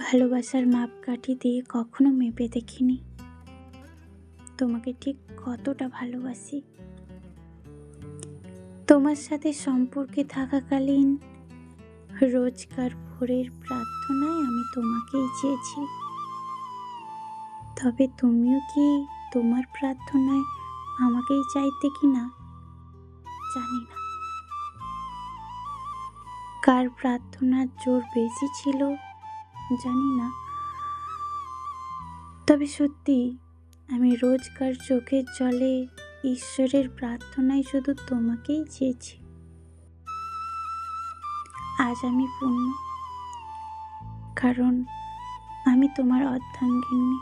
ভালোবাসার মাপকাঠি দিয়ে কখনো মেপে দেখিনি তোমাকে ঠিক কতটা ভালোবাসি। তোমার সাথে সম্পর্কে থাকাকালীন রোজকার ভোরের প্রার্থনায় আমি তোমাকেই চেয়েছি। তবে তুমিও কি তোমার প্রার্থনায় আমাকেই চাইতে কি না জানি না। কার প্রার্থনার জোর বেশি ছিল জানি না, তবে সত্যি আমি রোজকার চোখের জলে ঈশ্বরের প্রার্থনায় শুধু তোমাকেই চেয়েছি। আজ আমি পূর্ণ, কারণ আমি তোমার অর্ধাঙ্গিনী।